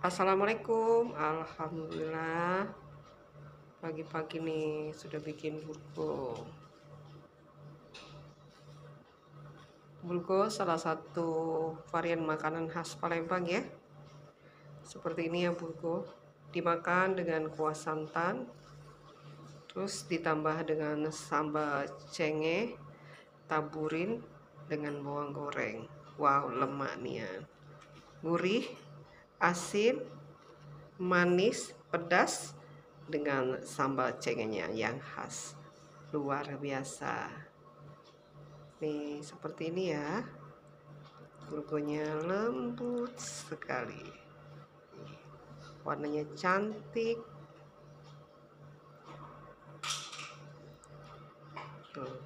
Assalamualaikum. Alhamdulillah pagi-pagi nih sudah bikin burgo. Burgo salah satu varian makanan khas Palembang ya. Seperti ini ya burgo. Dimakan dengan kuah santan, terus ditambah dengan sambal cenge, taburin dengan bawang goreng. Wow, lemak nih ya. Gurih, asin, manis, pedas dengan sambal cengenya yang khas luar biasa. Nih seperti ini ya, burgonya lembut sekali, warnanya cantik tuh.